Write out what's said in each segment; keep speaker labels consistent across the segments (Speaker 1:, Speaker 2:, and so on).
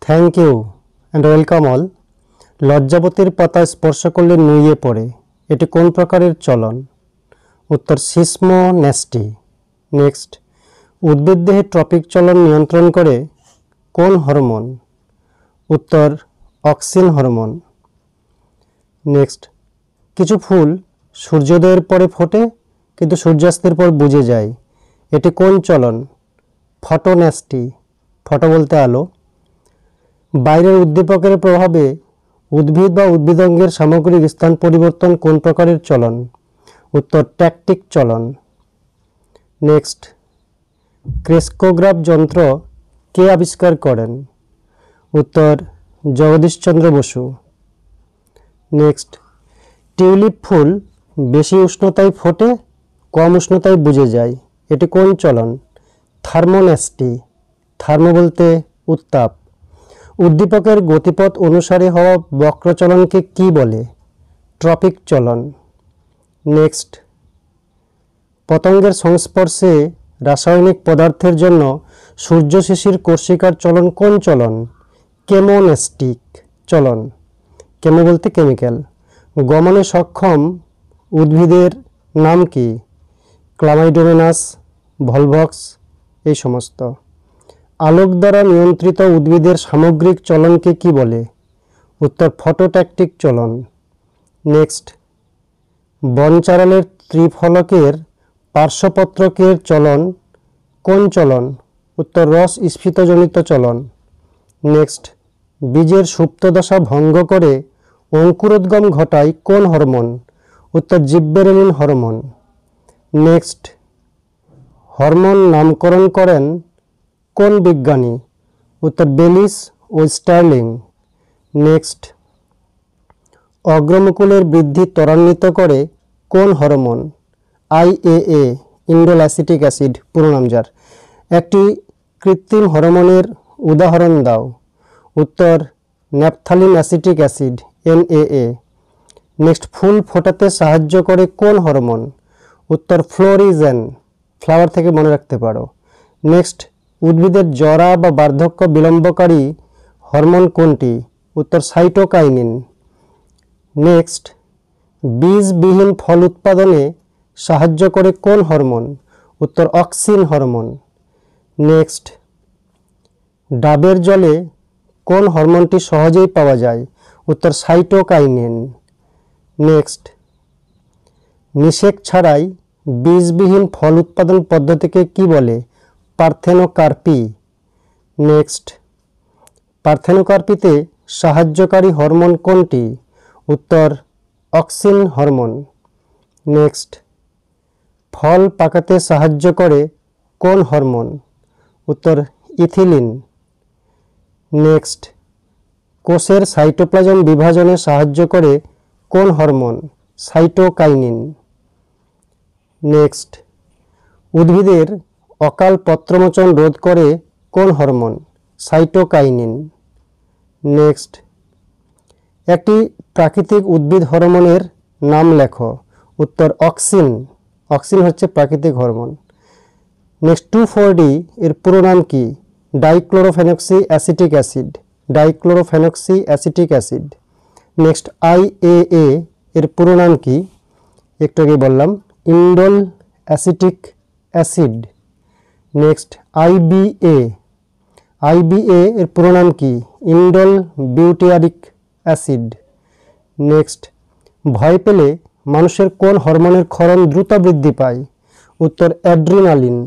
Speaker 1: Thank you and welcome all. লজ্জাবতীর পাতা স্পর্শ করলে নুয়ে পড়ে, এটি কোন প্রকারের চলন? উত্তর সিসমোনেস্টি। নেক্সট, উদ্ভিদ দেহে ট্রপিক চলন নিয়ন্ত্রণ করে কোন হরমোন? উত্তর অক্সিন হরমোন। নেক্সট, কিছু ফুল সূর্যোদয়ের পরে ফোটে কিন্তু সূর্যাস্তের পর বুজে যায়, এটি কোন চলন? ফটোনেস্টি। ফটো বলতে আলো। বাইরের উদ্দীপকের প্রভাবে উদ্ভিদ বা উদ্ভিদঙ্গের সামগ্রিক স্থান পরিবর্তন কোন প্রকারের চলন? উত্তর ট্যাকটিক চলন। নেক্সট, ক্রেস্কোগ্রাফ যন্ত্র কে আবিষ্কার করেন? উত্তর জগদীশচন্দ্র বসু। নেক্সট, টিউলিপ ফুল বেশি উষ্ণতায় ফোটে, কম উষ্ণতায় বুজে যায়, এটি কোন চলন? থার্মোনেস্টি। থার্মো বলতে উত্তাপ। উদ্দীপকের গতিপথ অনুসারে হওয়া বক্রচলনকে কি বলে? ট্রপিক চলন। নেক্সট, পতঙ্গের সংস্পর্শে রাসায়নিক পদার্থের জন্য সূর্য শিশির কোর্সিকার চলন কোন চলন? কেমোনেস্টিক চলন। কেমো বলতে কেমিক্যাল। গমনে সক্ষম উদ্ভিদের নাম কি? ক্লামাইডোমোনাস, ভলভক্স, এই সমস্ত। আলোক দ্বারা নিয়ন্ত্রিত উদ্ভিদের সামগ্রিক চলনকে কি বলে? উত্তর ফটোট্যাকটিক চলন। নেক্সট, বনচারণের ত্রিফলকের পার্শ্বপত্রকের চলন কোন চলন? উত্তর রস স্ফীতজনিত চলন। নেক্সট, বীজের সুপ্তদশা ভঙ্গ করে অঙ্কুরোদ্গম ঘটায় কোন হরমোন? উত্তর জিব্বেরেলিন হরমোন। নেক্সট, হরমোন নামকরণ করেন কোন বিজ্ঞানী? উত্তর বেলিস ও স্টার্লিং। নেক্সট, অগ্রমুকুলের বৃদ্ধি ত্বরান্বিত করে কোন hormone? IAA, indole acetic acid পুরো নাম যার। একটি কৃত্রিম হরমোনের উদাহরণ দাও। উত্তর naphthalene acetic acid, NAA। Next, ফুল ফোটাতে সাহায্য করে কোন হরমোন? উত্তর ফ্লোরিজেন। ফ্লাওয়ার থেকে মনে রাখতে পারো। নেক্সট, উদ্ভিদের জরা বা বার্ধক্য বিলম্বকারী হরমোন কোনটি? উত্তর সাইটোকাইনিন। নেক্সট, বীজবিহীন ফল উৎপাদনে সাহায্য করে কোন হরমোন? উত্তর অক্সিন হরমোন। নেক্সট, ডাবের জলে কোন হরমোনটি সহজেই পাওয়া যায়? উত্তর সাইটোকাইনিন। নেক্সট, নিষেক ছাড়াই বীজবিহীন ফল উৎপাদন পদ্ধতিকে কি বলে? পার্থেনোকার্পি। নেক্সট, পার্থেনোকার্পিতে সাহায্যকারী হরমোন কোনটি? উত্তর অক্সিন হরমোন। নেক্সট, ফল পাকাতে সাহায্য করে কোন হরমোন? উত্তর ইথিলিন। নেক্সট, কোষের সাইটোপ্লাজম বিভাজনে সাহায্য করে কোন হরমোন? সাইটোকাইনিন। নেক্সট, উদ্ভিদের অকাল পত্রমোচন রোধ করে কোন হরমোন? সাইটোকাইনিন। নেক্সট, একটি প্রাকৃতিক উদ্ভিদ হরমোনের নাম লেখো। উত্তর অক্সিন। অক্সিন হচ্ছে প্রাকৃতিক হরমোন। নেক্সট, 2,4-D এর পুরো নাম কি? ডাইক্লোরোফেনক্সি acetic acid. ডাইক্লোরোফেনক্সি acetic acid. Next, IAA এর পুরো নাম কি? একটু আগে বললাম, indole acetic acid. Next, IBA। IBA এর পুরো নাম কি? Indole বিউটিয়ারিক acid. নেক্সট, ভয় পেলে মানুষের কোন হরমোনের ক্ষরণ দ্রুত বৃদ্ধি পায়? উত্তর অ্যাড্রিনালিন।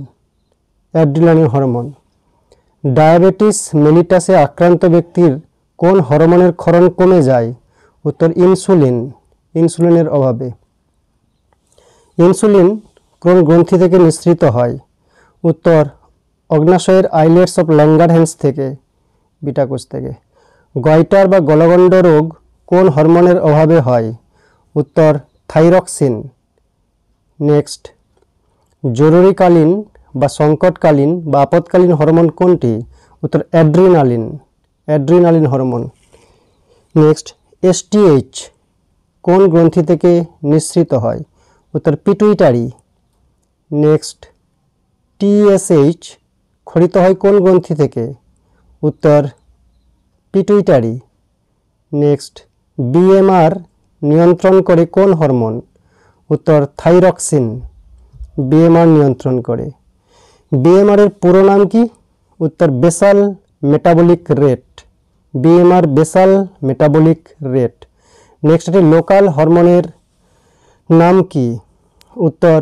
Speaker 1: Adrenaline hormone. ডায়াবেটিস মেলিটাসে আক্রান্ত ব্যক্তির কোন হরমোনের ক্ষরণ কমে যায়? উত্তর ইনসুলিন। ইনসুলিনের অভাবে। ইনসুলিন কোন গ্রন্থি থেকে নিঃসৃত হয়? উত্তর অগ্নাশয়ের আইলেটস অফ ল্যাঙ্গারহ্যান্স থেকে, বিটা কোষ থেকে। গয়টার বা গলগণ্ড রোগ কোন হরমোনের অভাবে হয়? উত্তর থাইরক্সিন। নেক্সট, জরুরিকালীন বা সংকটকালীন বা আপৎকালীন হরমোন কোনটি? উত্তর adrenaline. Adrenaline hormone. Next, STH কোন গ্রন্থি থেকে নিঃসৃত হয়? উত্তর পিটুইটারি। নেক্সট, TSH ক্ষরিত হয় কোন গ্রন্থি থেকে? উত্তর পিটুইটারি। নেক্সট বিএমআর নিয়ন্ত্রণ করে কোন হরমোন? উত্তর থাইরক্সিন। বিএমআর নিয়ন্ত্রণ করে। বিএমআর এর পুরো নাম কি? উত্তর basal metabolic rate. BMR basal metabolic rate. Next এটি লোকাল হরমোনের নাম কি? উত্তর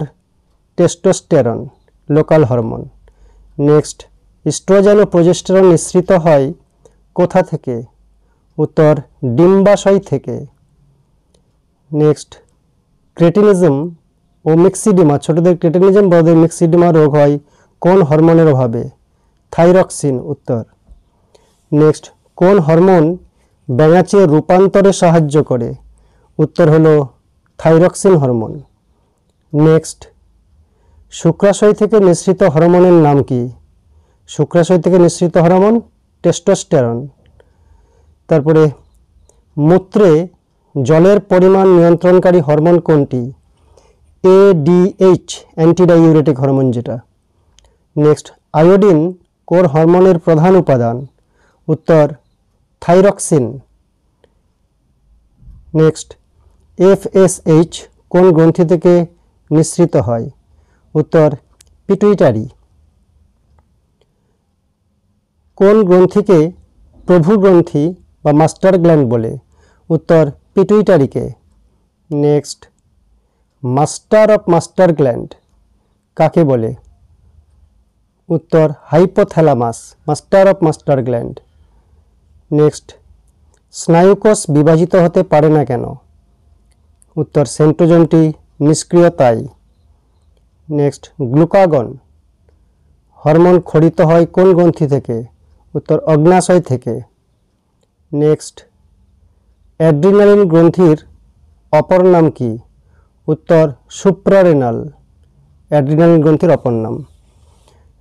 Speaker 1: testosterone, local hormone. Next oestrogen ও প্রোজেস্টেরন নিঃসৃত হয় কোথা থেকে? উত্তর ডিম্বাশয় থেকে। নেক্সট ক্রেটিনিজম ও মিক্সিডিমা, ছোটদের ক্রেটিনিজম, বড়দের মিক্সিডিমা রোগ হয় কোন হরমোনের অভাবে? থাইরক্সিন উত্তর। নেক্সট কোন হরমোন ব্যাঙাচির রূপান্তরে সাহায্য করে? উত্তর হলো থাইরক্সিন হরমোন। নেক্সট শুক্রাশয় থেকে নিঃসৃত হরমোনের নাম কি? শুক্রাশয় থেকে নিঃসৃত হরমোন টেস্টোস্টেরন। তারপরে মূত্রে জলের পরিমাণ নিয়ন্ত্রণকারী হরমোন কোনটি? এডিএইচ, অ্যান্টিডাইউরেটিক হরমোন যেটা। নেক্সট আয়োডিন কোন হরমোনের প্রধান উপাদান? উত্তর থাইরক্সিন। নেক্সট এফএসএইচ কোন গ্রন্থি থেকে নিঃসৃত হয়? উত্তর পিটুইটারি। কোন গ্রন্থিকে প্রভু গ্রন্থি বা মাস্টার গ্ল্যান্ড বলে? উত্তর পিটুইটারিকে। Next master of master gland কাকে বলে? উত্তর hypothalamus, master of master gland. Next স্নায়ুকোষ বিভাজিত হতে পারে না কেন? উত্তর সেন্ট্রোজোমটি নিষ্ক্রিয় তাই। নেক্সট গ্লুকাগন হরমোন খরিত হয় কোন গ্রন্থি থেকে? উত্তর অগ্ন্যাশয় থেকে। নেক্সট অ্যাড্রিনালিন গ্রন্থির অপর নাম কি? উত্তর সুপ্রারেনাল, অ্যাড্রিনালিন গ্রন্থির অপর নাম।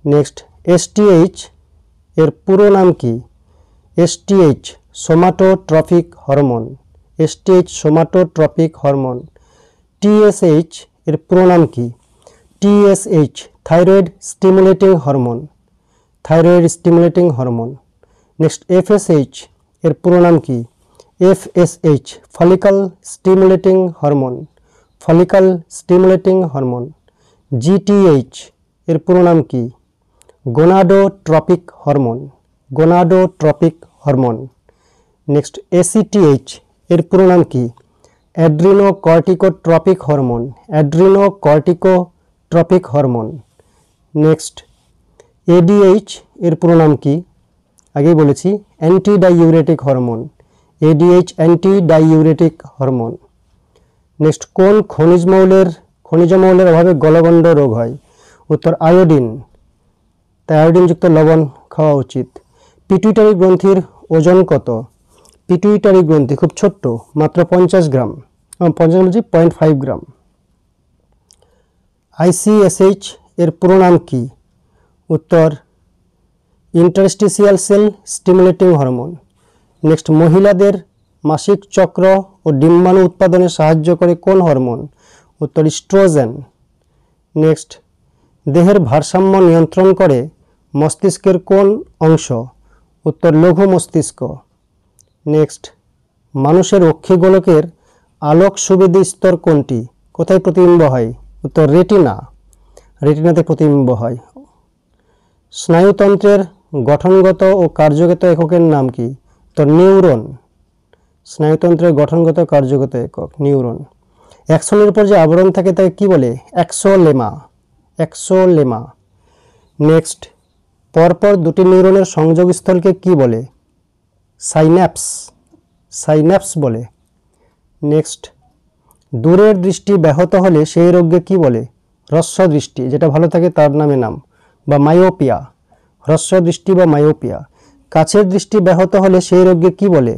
Speaker 1: নেক্সট এসটিএইচ এর পুরো নাম কি? STH somatotropic hormone, STH somatotropic hormone. TSH এর পুরো নাম কি? TSH thyroid stimulating hormone, thyroid stimulating hormone. Next FSH এর পুরো নাম কি? FSH follicle stimulating hormone, follicle stimulating hormone. GTH এর পুরো নাম কি? Gonadotropic hormone, gonadotropic hormone. Next ACTH এর পুরো নাম কি? Adrenocorticotropic hormone, adrenocorticotropic hormone. Next ADH এর পুরো নাম কি? আগেই বলেছি antidiuretic hormone, ADH antidiuretic hormone. Next কোন খনিজ মৌলের অভাবে গলগণ্ড রোগ হয়? উত্তর আয়োডিন, তাই আয়োডিনযুক্ত লবণ খাওয়া উচিত। পিটুইটারি গ্রন্থির ওজন কত? পিটুইটারি গ্রন্থি খুব ছোট্ট, মাত্র 50 গ্রাম, 0.5 গ্রাম। আইসিএসএইচ এর পুরো নাম কি? উত্তর interstitial sell stimulating hormone. Next মহিলাদের মাসিক চক্র ও ডিম্বাণু উৎপাদনে সাহায্য করে কোন হরমোন? উত্তর ইস্ট্রোজেন। নেক্সট দেহের ভারসাম্য নিয়ন্ত্রণ করে মস্তিষ্কের কোন অংশ? উত্তর লঘু মস্তিষ্ক। নেক্সট মানুষের অক্ষিগোলকের আলোক সুবিধি স্তর কোনটি? কোথায় প্রতিবিম্ব হয়? উত্তর রেটিনা, রেটিনাতে প্রতিবিম্ব হয়। স্নায়ুতন্ত্রের গঠনগত ও কার্যগত এককের নাম কি? উত্তর নিউরন, স্নায়ুতন্ত্রের গঠনগত কার্যগত একক নিউরন। অ্যাক্সনের উপর যে আবরণ থাকে তাকে কি বলে? অ্যাক্সোলেমা, অ্যাক্সোলেমা। নেক্সট পরপর দুটি নিউরনের সংযোগস্থলকে কি বলে? সাইন্যাপস, সাইন্যাপস বলে। নেক্সট দূরের দৃষ্টি ব্যাহত হলে সেই রোগকে কি বলে? হ্রস্ব দৃষ্টি, যেটা ভালো থাকে তার নামে নাম, বা মায়োপিয়া, হ্রস্ব দৃষ্টি বা মায়োপিয়া। কাছের দৃষ্টি ব্যাহত হলে সেই রোগকে কি বলে?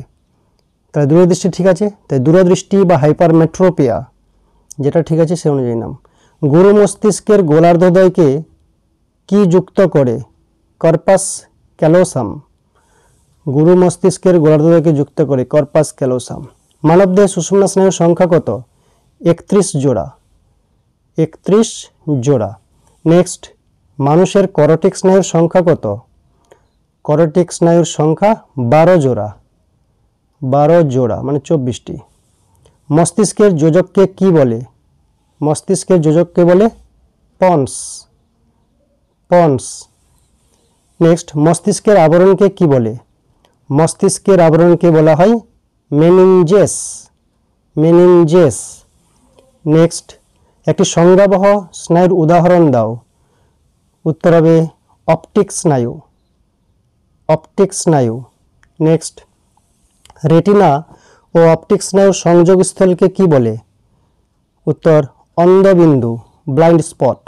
Speaker 1: তাহলে দূরের দৃষ্টি ঠিক আছে, তাই দূরদৃষ্টি বা হাইপারমেট্রোপিয়া, যেটা ঠিক আছে সে অনুযায়ী নাম। গুরু মস্তিষ্কের গোলার্ধদ্বয়কে কি যুক্ত করে? কর্পাস ক্যালোসাম, গুরু মস্তিষ্কের গোলার্ধদ্বয়কে যুক্ত করে কর্পাস ক্যালোসাম। মানবদেহে সুষুম্না স্নায়ুর সংখ্যা কত? 31 জোড়া, 31 জোড়া। নেক্সট মানুষের করটিক স্নায়ুর সংখ্যা কত? করটিক স্নায়ুর সংখ্যা 12 জোড়া, 12 জোড়া মানে 24টি। মস্তিষ্কের যোজককে কি বলে? মস্তিষ্কের যোজককে বলে পন্স। পন্স। নেক্সট, মস্তিষ্কের আবরণকে কি বলে? মস্তিষ্কের আবরণকে বলা হয় মেনিনজেস। মেনিনজেস। নেক্সট, একটি সংজ্ঞাবহ স্নায়ুর উদাহরণ দাও। উত্তর হবে অপটিক স্নায়ু। অপটিক স্নায়ু। নেক্সট, রেটিনা ও অপটিক স্নায়ুর সংযোগস্থলকে কি বলে? উত্তর অন্ধবিন্দু, ব্লাইন্ড স্পট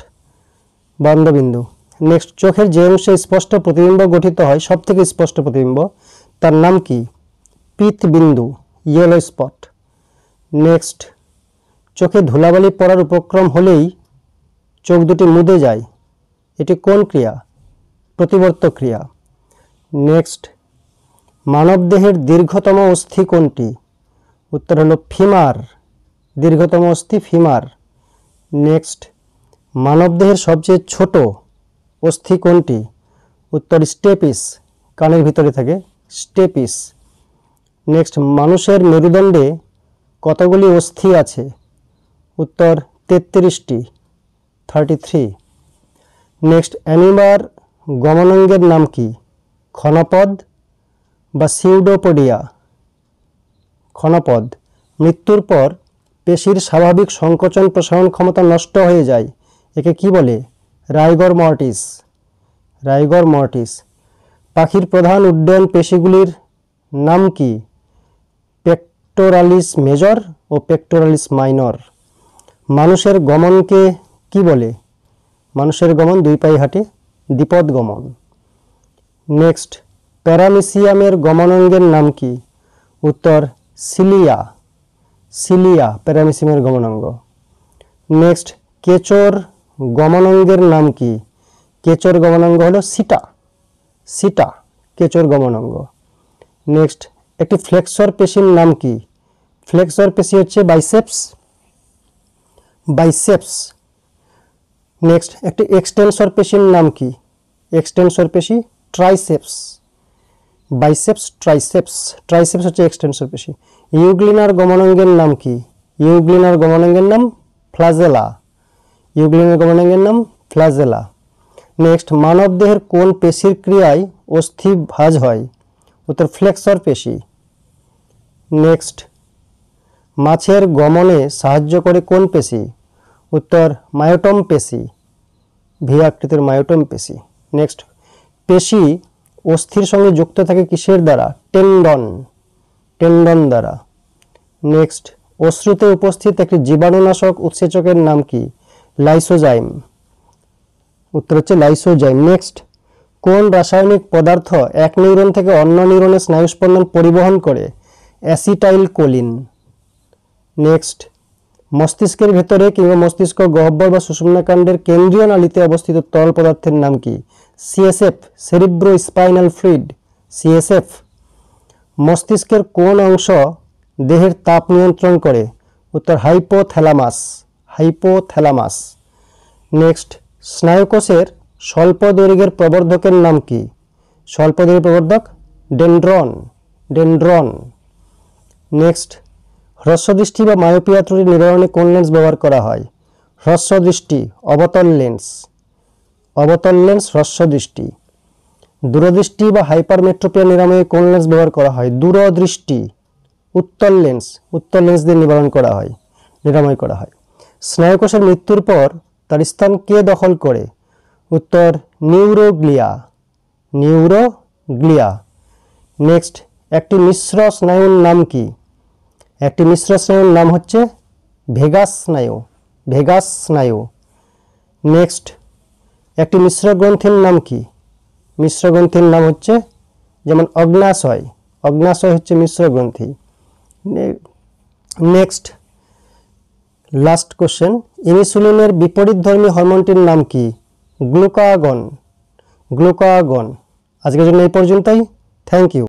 Speaker 1: বা অন্ধবিন্দু। নেক্সট, চোখের যে অংশে স্পষ্ট প্রতিবিম্ব গঠিত হয়, সব থেকে স্পষ্ট প্রতিবিম্ব, তার নাম কি? পীতবিন্দু, ইয়েলো স্পট। নেক্সট, চোখে ধুলাবালি পড়ার উপক্রম হলেই চোখ দুটি মুদে যায়, এটি কোন ক্রিয়া? প্রতিবর্ত ক্রিয়া। নেক্সট, মানবদেহের দীর্ঘতম অস্থি কোনটি? উত্তর হলো ফিমার। দীর্ঘতম অস্থি ফিমার। নেক্সট, মানবদেহের সবচেয়ে ছোট অস্থি কোনটি? উত্তর স্টেপিস, কানের ভিতরে থাকে স্টেপিস। নেক্সট, মানুষের মেরুদণ্ডে কতগুলি অস্থি আছে? উত্তর 33টি, 33। নেক্সট, অ্যামিবার গমনাঙ্গের নাম কি? ক্ষণপদ বা সিউডোপোডিয়া? ক্ষণপদ। মৃত্যুর পর পেশির স্বাভাবিক সংকোচন প্রসারণ ক্ষমতা নষ্ট হয়ে যায়, একে কি বলে? Rigor mortis. Rigor mortis. পাখির প্রধান উড্ডয়ন পেশিগুলির নাম কি? পেক্টোরালিস মেজর ও পেক্টোরালিস মাইনর। মানুষের গমনকে কি বলে? মানুষের গমন দুই পায়ে হাঁটে, দ্বিপদ গমন। নেক্সট, প্যারামিসিয়ামের গমনাঙ্গের নাম কি? উত্তর সিলিয়া। সিলিয়া প্যারামিসিয়ামের গমনাঙ্গ। নেক্সট, কেঁচোর গমনাঙ্গের নাম কি? কেঁচোর গমনাঙ্গ হলো সিটা। সিটা কেঁচোর গমনাঙ্গ। নেক্সট, একটি ফ্লেক্সর পেশির নাম কি? ফ্লেক্সর পেশি হচ্ছে বাইসেপস। বাইসেপস। নেক্সট, একটি এক্সটেনসর পেশির নাম কি? এক্সটেনসর পেশি ট্রাইসেপস। Biceps, triceps. ট্রাইসেপস হচ্ছে এক্সটেনসর পেশি। ইউগ্লিনার গমনাঙ্গের নাম কি? ইউগ্লিনার গমনাঙ্গের নাম ফ্লাজেলা। ইউগ্লিনার গমনাঙ্গের নাম ফ্লাজেলা। নেক্সট, মানবদেহের কোন পেশির ক্রিয়ায় অস্থি ভাঁজ হয়? উত্তর ফ্লেক্সর পেশি। নেক্সট, মাছের গমনে সাহায্য করে কোন পেশি? উত্তর মায়োটম পেশি, ভি আকৃতির মায়োটম পেশি। নেক্সট, পেশি অস্থির সঙ্গে যুক্ত থাকে কিসের দ্বারা? টেন্ডন। টেন্ডন দ্বারা। নেক্সট, অশ্রুতে উপস্থিত একটি জীবাণুনাশক উৎসেচকের নাম কি? লাইসোজাইম। উত্তর হচ্ছে লাইসোজাইম। নেক্সট, কোন রাসায়নিক পদার্থ এক নিউরন থেকে অন্য নিউরনে স্নায়ুস্পন্দন পরিবহন করে? Acetyl choline. নেক্সট, মস্তিষ্কের ভেতরে কিংবা মস্তিষ্ক গহ্বর বা সুষুম্নাকাণ্ডের কেন্দ্রীয় নালীতে অবস্থিত তরল পদার্থের নাম কি? CSF, cerebro spinal fluid, CSF. মস্তিষ্কের কোন অংশ দেহের তাপ নিয়ন্ত্রণ করে? উত্তর হাইপোথ্যালামাস। হাইপোথ্যালামাস। নেক্সট, স্নায়ুকোষের স্বল্প দৈর্ঘ্যের প্রবর্ধকের নাম কি? স্বল্প দৈর্ঘ্যের প্রবর্ধক ডেনড্রন। ডেনড্রন। নেক্সট, হ্রস্বদৃষ্টি বা মায়োপিয়া ত্রুটি নিবারণে কোন লেন্স ব্যবহার করা হয়? হ্রস্বদৃষ্টি, অবতল লেন্স। অবতল লেন্স, হ্রস্বদৃষ্টি। দূরদৃষ্টি বা হাইপারমেট্রোপিয়া নিরাময়ে কোন লেন্স ব্যবহার করা হয়? দূরদৃষ্টি, উত্তল লেন্স। উত্তল লেন্স দিয়ে নিবারণ করা হয়, নিরাময় করা হয়। স্নায়ুকোষের মৃত্যুর পর তার স্থান কে দখল করে? উত্তর নিউরোগ্লিয়া। নিউরোগ্লিয়া। নেক্সট, একটি মিশ্র স্নায়ুর নাম কি? একটি মিশ্র স্নায়ুর নাম হচ্ছে ভেগাস স্নায়ু। ভেগাস স্নায়ু। নেক্সট, একটি মিশ্র গ্রন্থির নাম কি? মিশ্র গ্রন্থির নাম হচ্ছে যেমন অগ্নাশয়। অগ্নাশয় হচ্ছে মিশ্র গ্রন্থি। নেক্সট, লাস্ট কোশ্চেন, ইনসুলিনের বিপরীতধর্মী হরমোনটির নাম কি? গ্লুকাগন। গ্লুকাগন। আজকের জন্য এই পর্যন্তই। Thank you.